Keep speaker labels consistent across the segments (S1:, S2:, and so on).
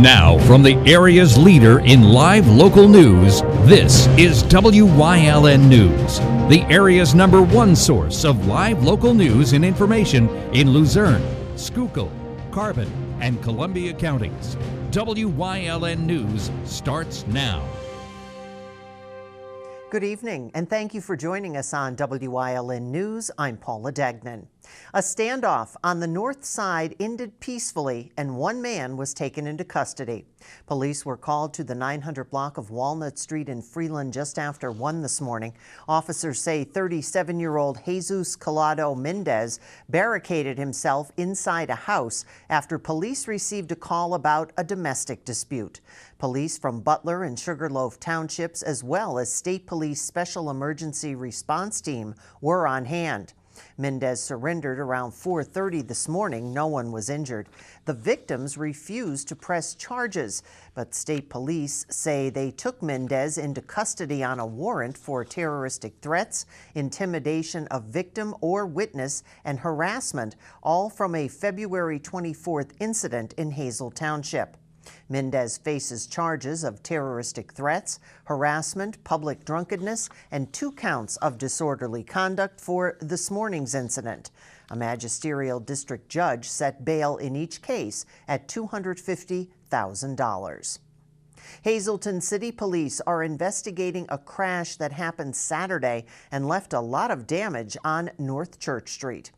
S1: Now, from the area's leader in live local news, this is WYLN News, the area's #1 source of live local news and information in Luzerne, Schuylkill, Carbon, and Columbia counties. WYLN News starts now.
S2: Good evening, and thank you for joining us on WYLN News. I'm Paula Degnan. A standoff on the north side ended peacefully, and one man was taken into custody. Police were called to the 900 block of Walnut Street in Freeland just after 1 this morning. Officers say 37-year-old Jesus Collado Mendez barricaded himself inside a house after police received a call about a domestic dispute. Police from Butler and Sugarloaf Townships, as well as State Police Special Emergency Response Team, were on hand. Mendez surrendered around 4:30 this morning. No one was injured. The victims refused to press charges, but state police say they took Mendez into custody on a warrant for terroristic threats, intimidation of victim or witness, and harassment, all from a February 24th incident in Hazel Township. Mendez faces charges of terroristic threats, harassment, public drunkenness, and 2 counts of disorderly conduct for this morning's incident. A magisterial district judge set bail in each case at $250,000. Hazleton City Police are investigating a crash that happened Saturday and left a lot of damage on North Church Street.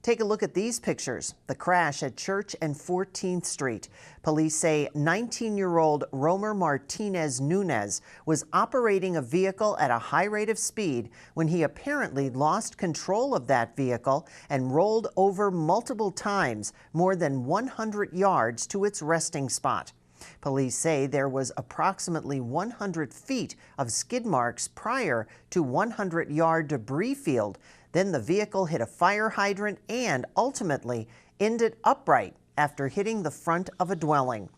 S2: Take a look at these pictures. The crash at Church and 14th Street. Police say 19-year-old Romer Martinez Nunez was operating a vehicle at a high rate of speed when he apparently lost control of that vehicle and rolled over multiple times, more than 100 yards to its resting spot. Police say there was approximately 100 feet of skid marks prior to 100-yard debris field. Then the vehicle hit a fire hydrant and ultimately ended upright after hitting the front of a dwelling.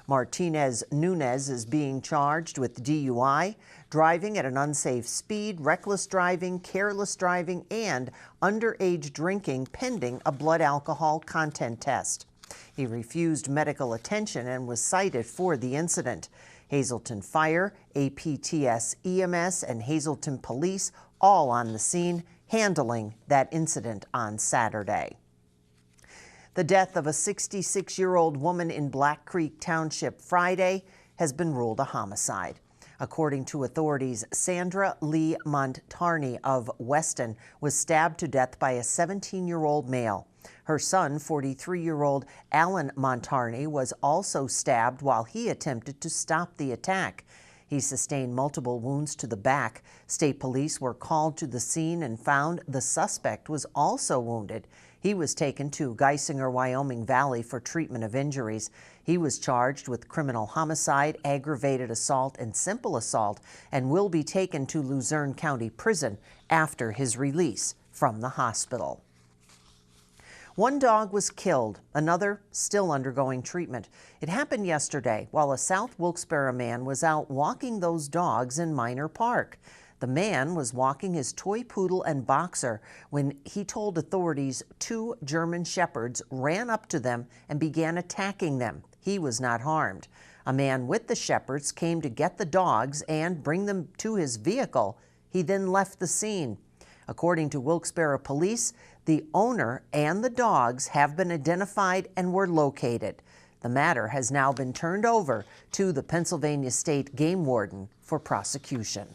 S2: Martinez Nunez is being charged with DUI, driving at an unsafe speed, reckless driving, careless driving, and underage drinking pending a blood alcohol content test. He refused medical attention and was cited for the incident. Hazleton Fire, APTS EMS, and Hazleton Police all on the scene, handling that incident on Saturday. The death of a 66-year-old woman in Black Creek Township Friday has been ruled a homicide. According to authorities, Sandra Lee Montarney of Weston was stabbed to death by a 17-year-old male. Her son, 43-year-old Alan Montarney, was also stabbed while he attempted to stop the attack. He sustained multiple wounds to the back. State police were called to the scene and found the suspect was also wounded. He was taken to Geisinger, Wyoming Valley for treatment of injuries. He was charged with criminal homicide, aggravated assault, and simple assault, and will be taken to Luzerne County Prison after his release from the hospital. One dog was killed, another still undergoing treatment. It happened yesterday while a South Wilkes-Barre man was out walking those dogs in Minor Park. The man was walking his toy poodle and boxer when he told authorities 2 German shepherds ran up to them and began attacking them. He was not harmed. A man with the shepherds came to get the dogs and bring them to his vehicle. He then left the scene. According to Wilkes-Barre police, the owner and the dogs have been identified and were located. The matter has now been turned over to the Pennsylvania State Game Warden for prosecution.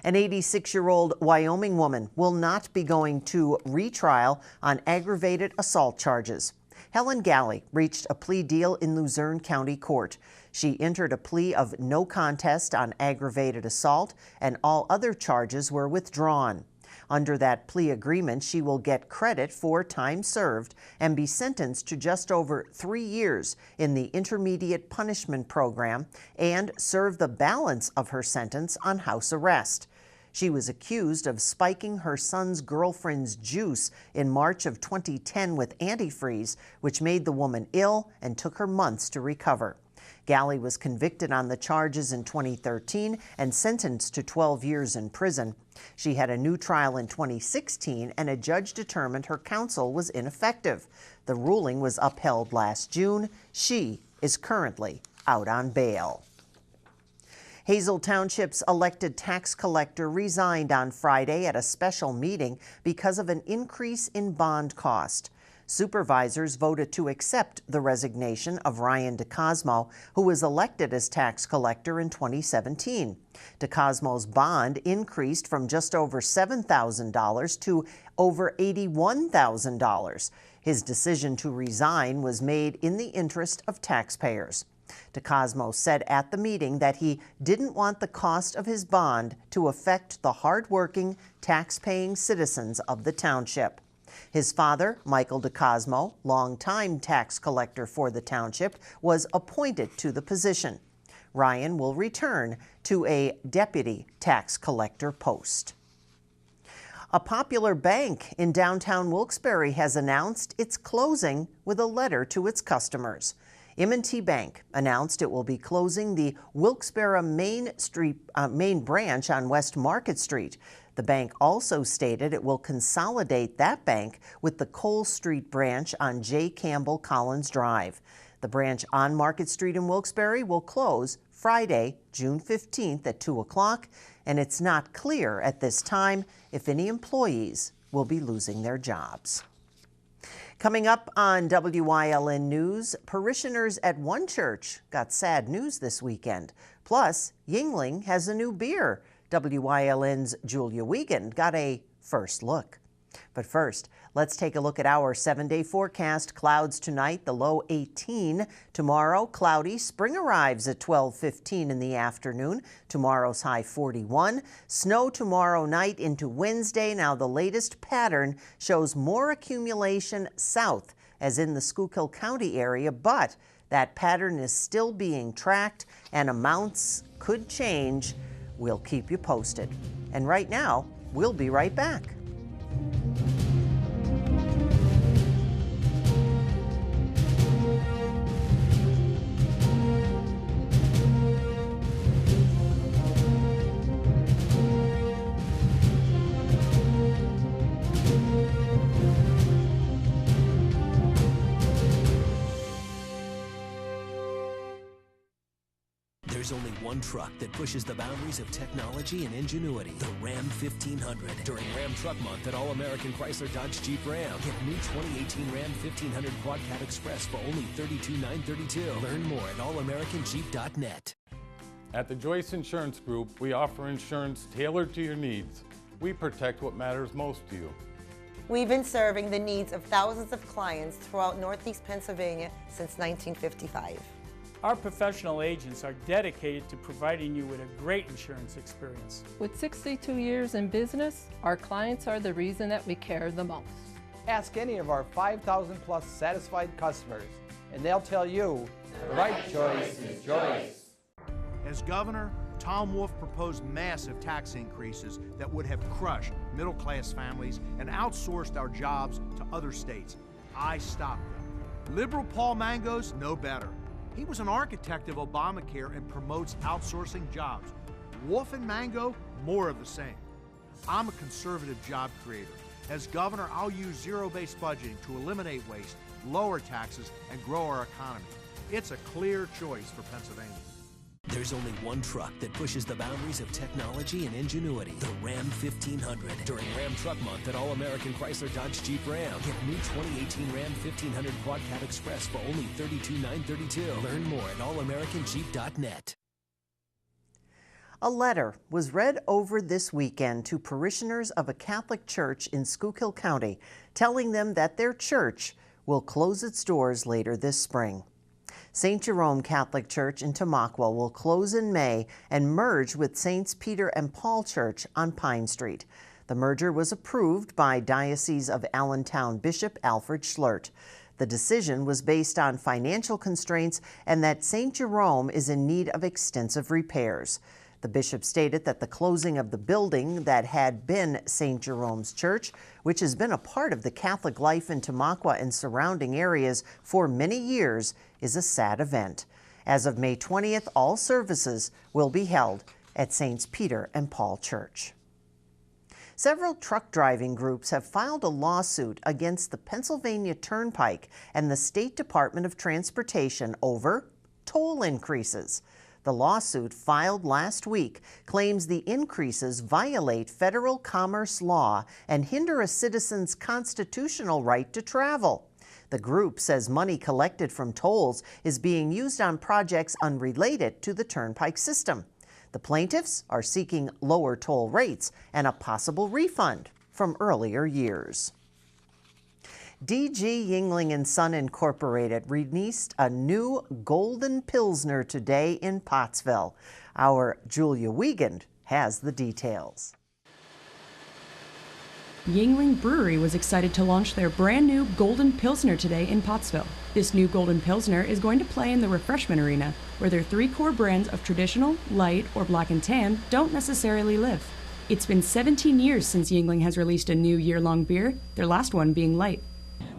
S2: An 86-year-old Wyoming woman will not be going to retrial on aggravated assault charges. Helen Galley reached a plea deal in Luzerne County Court. She entered a plea of no contest on aggravated assault, and all other charges were withdrawn. Under that plea agreement, she will get credit for time served and be sentenced to just over 3 years in the Intermediate Punishment Program and serve the balance of her sentence on house arrest. She was accused of spiking her son's girlfriend's juice in March of 2010 with antifreeze, which made the woman ill and took her months to recover. Galley was convicted on the charges in 2013 and sentenced to 12 years in prison. She had a new trial in 2016, and a judge determined her counsel was ineffective. The ruling was upheld last June. She is currently out on bail. Hazel Township's elected tax collector resigned on Friday at a special meeting because of an increase in bond cost. Supervisors voted to accept the resignation of Ryan DeCosmo, who was elected as tax collector in 2017. DeCosmo's bond increased from just over $7,000 to over $81,000. His decision to resign was made in the interest of taxpayers. DeCosmo said at the meeting that he didn't want the cost of his bond to affect the hardworking, tax-paying citizens of the township. His father, Michael DeCosmo, longtime tax collector for the township, was appointed to the position. Ryan will return to a deputy tax collector post. A popular bank in downtown Wilkes-Barre has announced it's closing with a letter to its customers. M&T Bank announced it will be closing the Wilkes-Barre main branch on West Market Street. The bank also stated it will consolidate that bank with the Cole Street branch on J. Campbell Collins Drive. The branch on Market Street in Wilkes-Barre will close Friday, June 15th at 2 o'clock, and it's not clear at this time if any employees will be losing their jobs. Coming up on WYLN News, parishioners at one church got sad news this weekend. Plus, Wyln has a new beer. WYLN's Julia Wiegand got a first look. But first, let's take a look at our 7-day forecast. Clouds tonight, the low 18. Tomorrow, cloudy. Spring arrives at 12:15 in the afternoon. Tomorrow's high 41. Snow tomorrow night into Wednesday. Now, the latest pattern shows more accumulation south, as in the Schuylkill County area, but that pattern is still being tracked and amounts could change. We'll keep you posted. And right now, we'll be right back.
S3: There's only one truck that pushes the boundaries of technology and ingenuity. The Ram 1500. During Ram Truck Month at All American Chrysler Dodge Jeep Ram. Get a new 2018 Ram 1500 Quad Cab Express for only $32,932. Learn more at allamericanjeep.net.
S4: At the Joyce Insurance Group, we offer insurance tailored to your needs. We protect what matters most to you.
S5: We've been serving the needs of thousands of clients throughout Northeast Pennsylvania since 1955.
S6: Our professional agents are dedicated to providing you with a great insurance experience.
S7: With 62 years in business, our clients are the reason that we care the most.
S8: Ask any of our 5,000 plus satisfied customers, and they'll tell you the right choice is Joyce.
S9: As governor, Tom Wolf proposed massive tax increases that would have crushed middle-class families and outsourced our jobs to other states. I stopped them. Liberal Paul Mango's no better. He was an architect of Obamacare and promotes outsourcing jobs. Wolf and Mango, more of the same. I'm a conservative job creator. As governor, I'll use zero-based budgeting to eliminate waste, lower taxes, and grow our economy. It's a clear choice for Pennsylvania.
S3: There's only one truck that pushes the boundaries of technology and ingenuity. The Ram 1500. During Ram Truck Month at All American Chrysler Dodge Jeep Ram. Get a new 2018 Ram 1500 Quad Cab Express for only $32,932. Learn more at allamericanjeep.net.
S2: A letter was read over this weekend to parishioners of a Catholic church in Schuylkill County, telling them that their church will close its doors later this spring. St. Jerome Catholic Church in Tamaqua will close in May and merge with Saints Peter and Paul Church on Pine Street. The merger was approved by Diocese of Allentown Bishop Alfred Schlert. The decision was based on financial constraints and that St. Jerome is in need of extensive repairs. The bishop stated that the closing of the building that had been St. Jerome's Church, which has been a part of the Catholic life in Tamaqua and surrounding areas for many years, is a sad event. As of May 20th, all services will be held at Saints Peter and Paul Church. Several truck driving groups have filed a lawsuit against the Pennsylvania Turnpike and the State Department of Transportation over toll increases. The lawsuit filed last week claims the increases violate federal commerce law and hinder a citizen's constitutional right to travel. The group says money collected from tolls is being used on projects unrelated to the turnpike system. The plaintiffs are seeking lower toll rates and a possible refund from earlier years. DG Yingling & Son Incorporated released a new Golden Pilsner today in Pottsville. Our Julia Wiegand has the details.
S10: Yingling Brewery was excited to launch their brand new Golden Pilsner today in Pottsville. This new Golden Pilsner is going to play in the refreshment arena, where their 3 core brands of traditional, light, or black and tan don't necessarily live. It's been 17 years since Yingling has released a new year-long beer, their last one being light.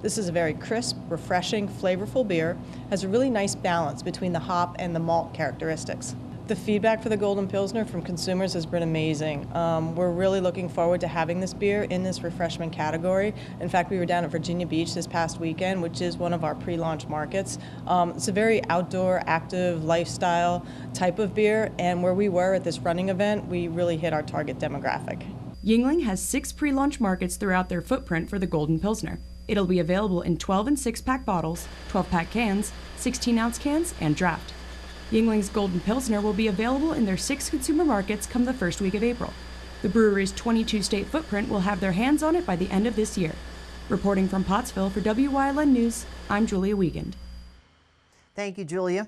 S11: This is a very crisp, refreshing, flavorful beer, has a really nice balance between the hop and the malt characteristics. The feedback for the Golden Pilsner from consumers has been amazing. We're really looking forward to having this beer in this refreshment category. In fact, we were down at Virginia Beach this past weekend, which is one of our pre-launch markets. It's a very outdoor, active, lifestyle type of beer, and where we were at this running event, we really hit our target demographic.
S10: Yingling has 6 pre-launch markets throughout their footprint for the Golden Pilsner. It'll be available in 12 and 6-pack bottles, 12-pack cans, 16-ounce cans, and draft. Yingling's Golden Pilsner will be available in their 6 consumer markets come the first week of April. The brewery's 22-state footprint will have their hands on it by the end of this year. Reporting from Pottsville for WYLN News, I'm Julia Wiegand.
S2: Thank you, Julia.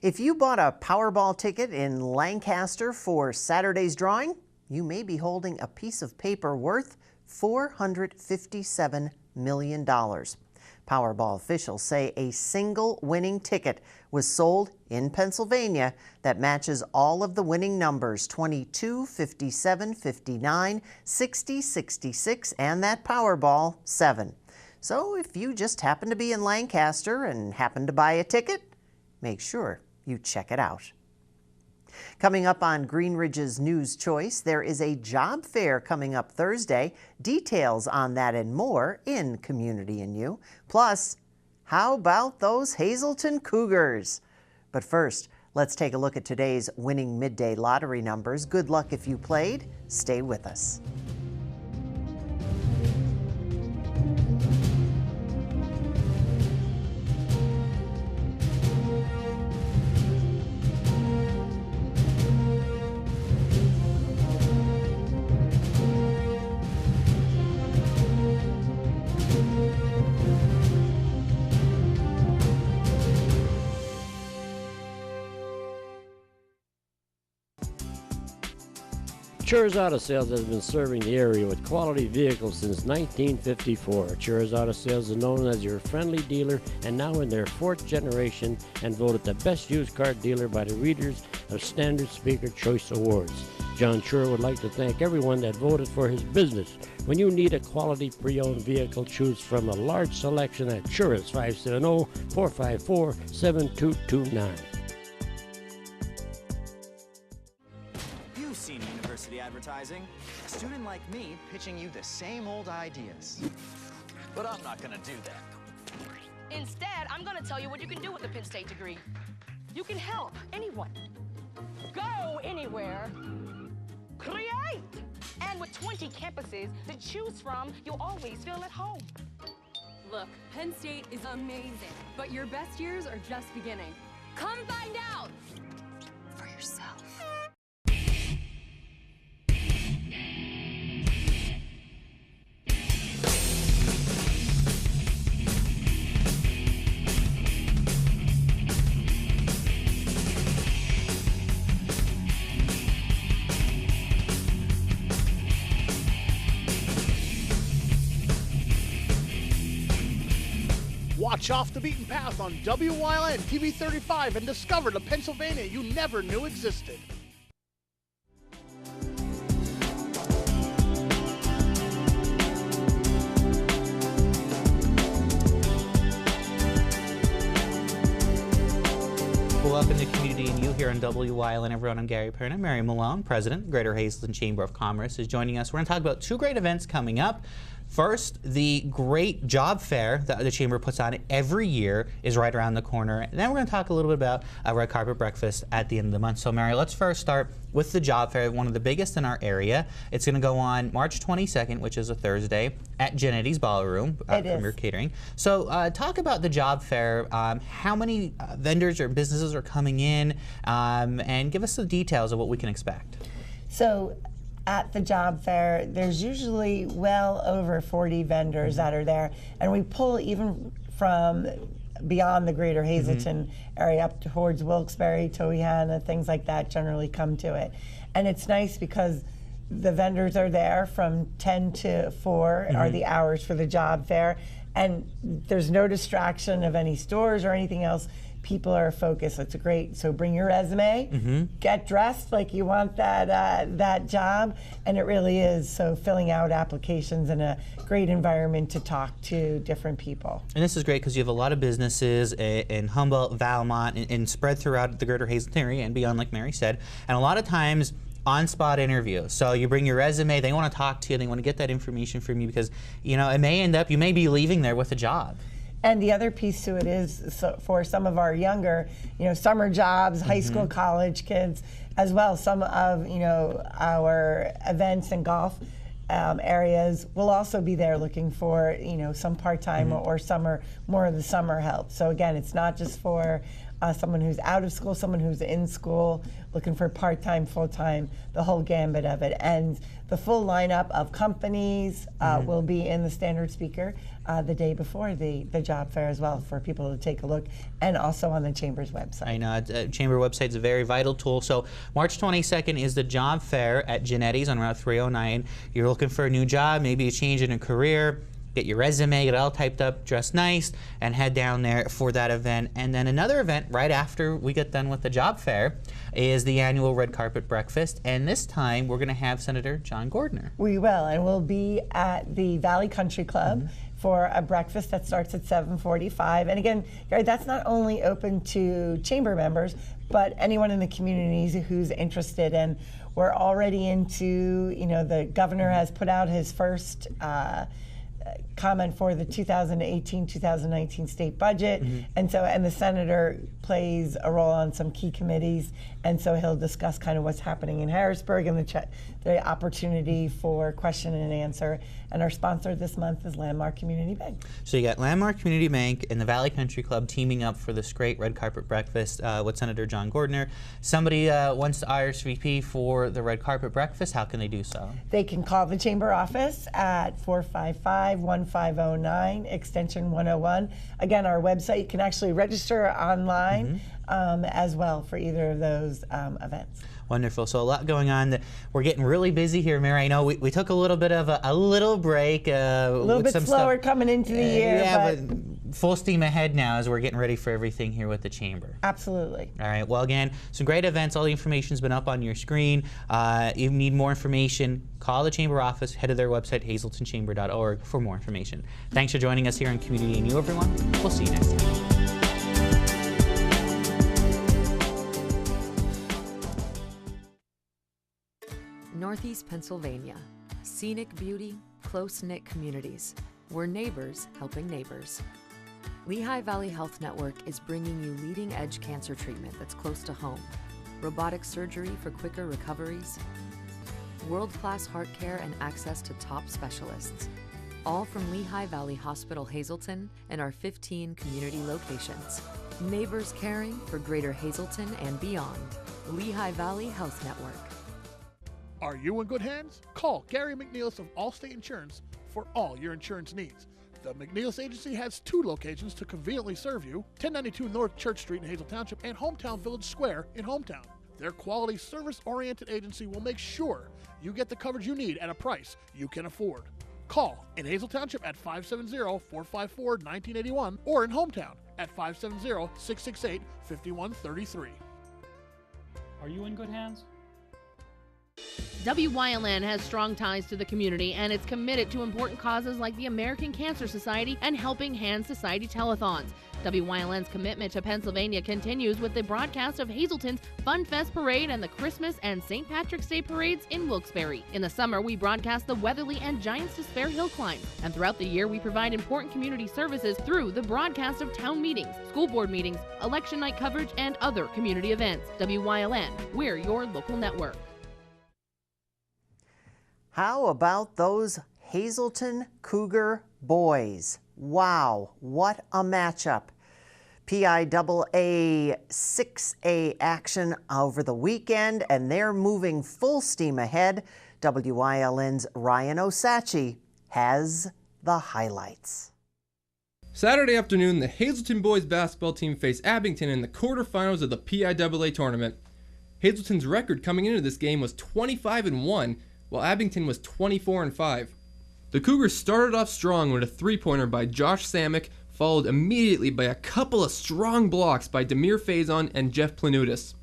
S2: If you bought a Powerball ticket in Lancaster for Saturday's drawing, you may be holding a piece of paper worth $457 million. Powerball officials say a single winning ticket was sold in Pennsylvania that matches all of the winning numbers 22, 57, 59, 60, 66, and that Powerball 7. So if you just happen to be in Lancaster and happen to buy a ticket, make sure you check it out. Coming up on Green Ridge's News Choice, there is a job fair coming up Thursday. Details on that and more in Community and You. Plus, how about those Hazleton Cougars? But first, let's take a look at today's winning midday lottery numbers. Good luck if you played. Stay with us.
S12: Chur's Auto Sales has been serving the area with quality vehicles since 1954. Chur's Auto Sales is known as your friendly dealer and now in their 4th generation and voted the best used car dealer by the readers of Standard Speaker Choice Awards. John Chur would like to thank everyone that voted for his business. When you need a quality pre-owned vehicle, choose from a large selection at Chur's 570-454-7229.
S13: Advertising, a student like me pitching you the same old ideas. But I'm not gonna do that.
S14: Instead, I'm gonna tell you what you can do with a Penn State degree. You can help anyone. Go anywhere. Create! And with 20 campuses to choose from, you'll always feel at home.
S15: Look, Penn State is amazing, but your best years are just beginning. Come find out for yourself.
S9: Watch Off the Beaten Path on WYLN TV 35 and discover the Pennsylvania you never knew existed.
S16: Welcome to Community and You here on WYLN. Everyone, I'm Gary Perna. Mary Malone, President, Greater Hazleton Chamber of Commerce, is joining us. We're going to talk about 2 great events coming up. First, the great job fair that the Chamber puts on every year is right around the corner. And then we're going to talk a little bit about a red carpet breakfast at the end of the month. So Mary, let's first start with the job fair, one of the biggest in our area. It's going to go on March 22nd, which is a Thursday, at Genetti's Ballroom, Premier Catering. So talk about the job fair, how many vendors or businesses are coming in, and give us the details of what we can expect.
S17: So at the job fair, there's usually well over 40 vendors that are there, and we pull even from beyond the greater Hazleton area up towards Wilkes-Barre, Towiana, things like that generally come to it. And it's nice because the vendors are there from 10 to 4 are the hours for the job fair, and there's no distraction of any stores or anything else. People are focused. It's great. So bring your resume, get dressed like you want that job, and it really is. So filling out applications in a great environment to talk to different people.
S16: And this is great because you have a lot of businesses in Humboldt, Valmont, and spread throughout the greater Hazleton area and beyond, like Mary said. And a lot of times, on-spot interview. So you bring your resume, they want to talk to you, they want to get that information from you because, you know, it may end up, you may be leaving there with a job.
S17: And the other piece to it is, so for some of our younger, summer jobs, high school, college kids, as well, some of, our events and golf areas will also be there looking for, some part-time or summer, more of the summer help. So again, it's not just for someone who's out of school, someone who's in school, looking for part-time, full-time, the whole gambit of it. And the full lineup of companies will be in the standard speaker the day before the job fair as well for people to take a look, and also on the Chamber's website.
S16: I know, Chamber website is a very vital tool. So March 22nd is the job fair at Genetti's on Route 309. You're looking for a new job, maybe a change in a career, get your resume, get it all typed up, dress nice, and head down there for that event. And then another event right after we get done with the job fair is the annual red carpet breakfast. And this time we're going to have Senator John Gordner.
S17: We will, and we'll be at the Valley Country Club for a breakfast that starts at 7:45. And again, Gary, that's not only open to Chamber members, but anyone in the community who's interested. And we're already into, the governor has put out his first comment for the 2018-2019 state budget, and the senator plays a role on some key committees, and so he'll discuss kind of what's happening in Harrisburg and the opportunity for question and answer. And our sponsor this month is Landmark Community Bank.
S16: So you got Landmark Community Bank and the Valley Country Club teaming up for this great red carpet breakfast with Senator John Gordner. Somebody wants to RSVP for the red carpet breakfast. How can they do so?
S17: They can call the Chamber office at 455-1509, extension 101. Again, our website, you can actually register online as well for either of those events.
S16: Wonderful. So a lot going on. We're getting really busy here, Mary. I know we took a little bit of a little break.
S17: A little bit slower coming into the year.
S16: Yeah, but full steam ahead now as we're getting ready for everything here with the Chamber.
S17: Absolutely.
S16: All right. Well, again, some great events. All the information's been up on your screen. If you need more information, call the Chamber office. Head to their website, hazletonchamber.org, for more information. Thanks for joining us here on Community and You, everyone. We'll see you next time.
S18: Northeast Pennsylvania. Scenic beauty, close-knit communities. We're neighbors helping neighbors. Lehigh Valley Health Network is bringing you leading-edge cancer treatment that's close to home. Robotic surgery for quicker recoveries. World-class heart care and access to top specialists. All from Lehigh Valley Hospital Hazleton and our 15 community locations. Neighbors caring for greater Hazleton and beyond. Lehigh Valley Health Network.
S19: Are you in good hands? Call Gary McNeilis of Allstate Insurance for all your insurance needs. The McNeilis Agency has 2 locations to conveniently serve you, 1092 North Church Street in Hazel Township and Hometown Village Square in Hometown. Their quality, service-oriented agency will make sure you get the coverage you need at a price you can afford. Call in Hazel Township at 570-454-1981 or in Hometown at 570-668-5133.
S6: Are you in good hands?
S20: Wyln has strong ties to the community, and it's committed to important causes like the American Cancer Society and Helping Hand Society telethons. Wyln's commitment to Pennsylvania continues with the broadcast of Hazleton's Fun Fest Parade and the Christmas and St. Patrick's Day parades in Wilkes-Barre. In the summer, we broadcast the Weatherly and Giants Despair Hill climb. And throughout the year, we provide important community services through the broadcast of town meetings, school board meetings, election night coverage, and other community events. Wyln, we're your local network.
S2: How about those Hazleton Cougar boys? Wow, what a matchup. PIAA 6A action over the weekend, and they're moving full steam ahead. Wyln's Ryan Osachi has the highlights.
S21: Saturday afternoon, the Hazleton boys basketball team faced Abington in the quarterfinals of the PIAA tournament. Hazleton's record coming into this game was 25-1, while Abington was 24-5. The Cougars started off strong with a three-pointer by Josh Samick, followed immediately by a couple of strong blocks by Demir Faison and Jeff Planutis.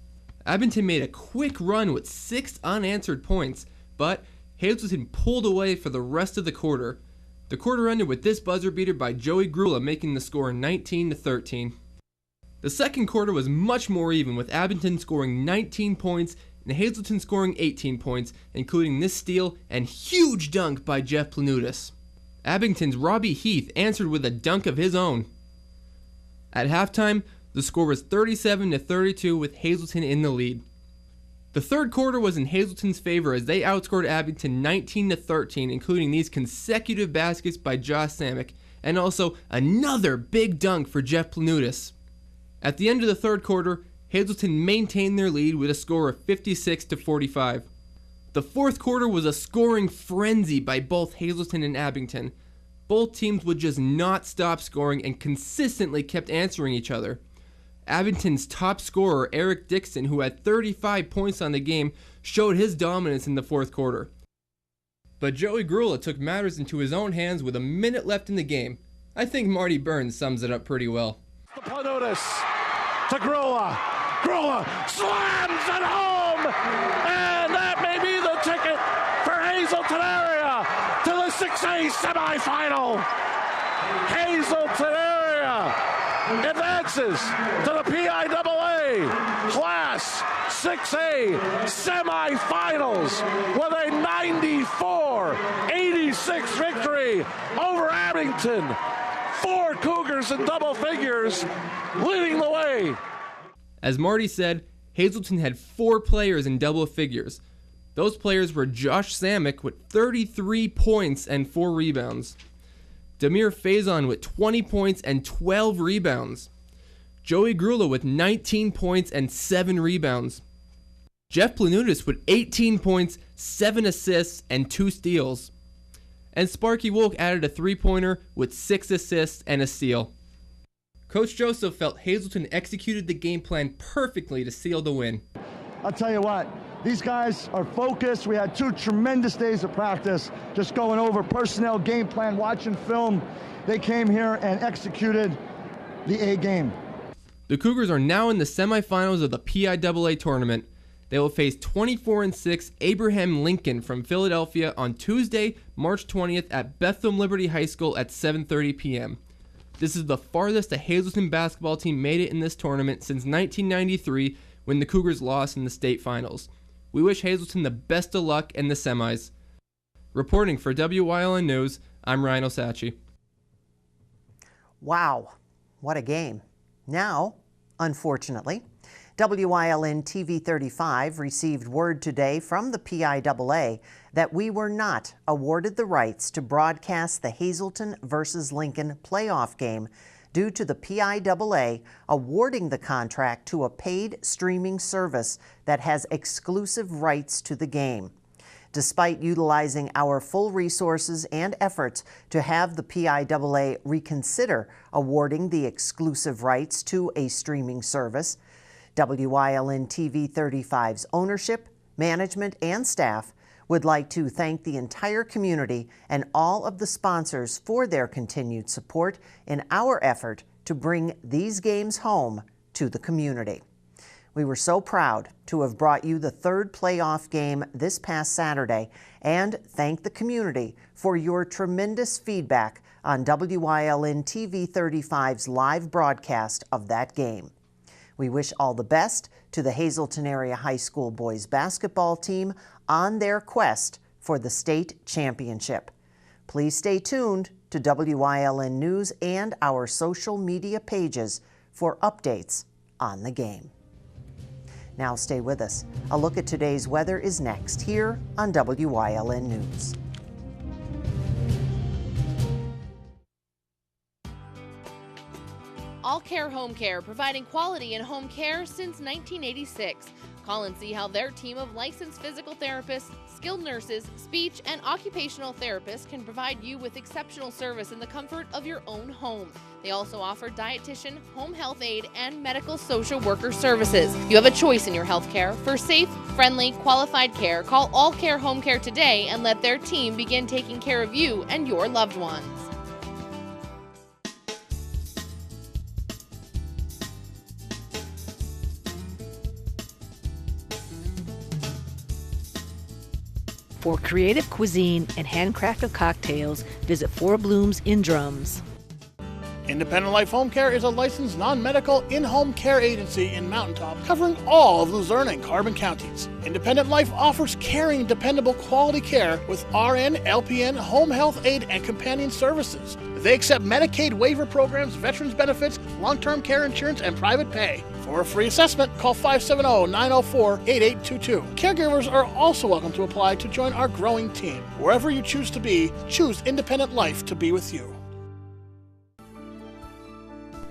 S21: Abington made a quick run with 6 unanswered points, but Hazleton pulled away for the rest of the quarter. The quarter ended with this buzzer beater by Joey Grula making the score 19-13. The second quarter was much more even, with Abington scoring 19 points and Hazleton scoring 18 points, including this steal and huge dunk by Jeff Planutis. Abington's Robbie Heath answered with a dunk of his own. At halftime, the score was 37-32 with Hazleton in the lead. The third quarter was in Hazleton's favor as they outscored Abington 19-13, including these consecutive baskets by Josh Samick and also another big dunk for Jeff Planutis. At the end of the third quarter, Hazleton maintained their lead with a score of 56-45. The fourth quarter was a scoring frenzy by both Hazleton and Abington. Both teams would just not stop scoring and consistently kept answering each other. Abington's top scorer, Eric Dixon, who had 35 points on the game, showed his dominance in the fourth quarter. But Joey Grula took matters into his own hands with a minute left in the game. I think Marty Burns sums it up pretty well.
S22: Planutis to Grula. Grula slams it home, and that may be the ticket for Hazleton area to the 6A semifinal. Hazleton area advances to the PIAA Class 6A semifinals with a 94-86 victory over Abington. 4 Cougars in double figures leading the way.
S21: As Marty said, Hazleton had 4 players in double figures. Those players were Josh Samick with 33 points and 4 rebounds. Demir Faison with 20 points and 12 rebounds. Joey Grula with 19 points and 7 rebounds. Jeff Planutis with 18 points, 7 assists, and 2 steals. And Sparky Wolk added a 3-pointer with 6 assists and a steal. Coach Joseph felt Hazleton executed the game plan perfectly to seal the win.
S23: I'll tell you what, these guys are focused. We had 2 tremendous days of practice, just going over personnel, game plan, watching film. They came here and executed the A game.
S21: The Cougars are now in the semifinals of the PIAA tournament. They will face 24-6 Abraham Lincoln from Philadelphia on Tuesday, March 20th at Bethlehem Liberty High School at 7:30 p.m. This is the farthest a Hazleton basketball team made it in this tournament since 1993 when the Cougars lost in the state finals. We wish Hazleton the best of luck in the semis. Reporting for Wyln News, I'm Ryan Osachi.
S2: Wow, what a game. Now, unfortunately, Wyln TV 35 received word today from the PIAA that we were not awarded the rights to broadcast the Hazleton versus Lincoln playoff game due to the PIAA awarding the contract to a paid streaming service that has exclusive rights to the game. Despite utilizing our full resources and efforts to have the PIAA reconsider awarding the exclusive rights to a streaming service, Wyln TV 35's ownership, management, and staff would like to thank the entire community and all of the sponsors for their continued support in our effort to bring these games home to the community. We were so proud to have brought you the third playoff game this past Saturday and thank the community for your tremendous feedback on WYLN TV 35's live broadcast of that game. We wish all the best to the Hazleton Area High School boys basketball team on their quest for the state championship. Please stay tuned to WYLN News and our social media pages for updates on the game. Now stay with us. A look at today's weather is next here on WYLN News.
S20: All Care Home Care, providing quality in home care since 1986. Call and see how their team of licensed physical therapists, skilled nurses, speech, and occupational therapists can provide you with exceptional service in the comfort of your own home. They also offer dietitian, home health aide, and medical social worker services. You have a choice in your health care. For safe, friendly, qualified care, call All Care Home Care today and let their team begin taking care of you and your loved ones.
S1: For creative cuisine and handcrafted cocktails, visit Four Blooms in Drums.
S19: Independent Life Home Care is a licensed non-medical in-home care agency in Mountaintop, covering all of Luzerne and Carbon counties. Independent Life offers caring, dependable, quality care with RN, LPN, home health aide, and companion services. They accept Medicaid waiver programs, veterans benefits, long-term care insurance, and private pay. For a free assessment, call 570-904-8822. Caregivers are also welcome to apply to join our growing team. Wherever you choose to be, choose Independent Life to be with you.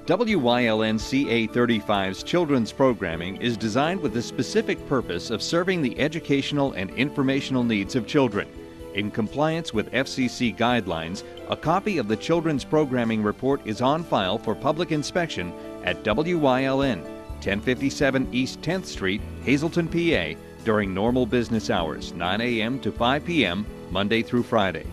S4: WYLN CA35's children's programming is designed with the specific purpose of serving the educational and informational needs of children. In compliance with FCC guidelines, a copy of the children's programming report is on file for public inspection at WYLN, 1057 East 10th Street, Hazleton, PA, during normal business hours, 9 a.m. to 5 p.m., Monday through Friday.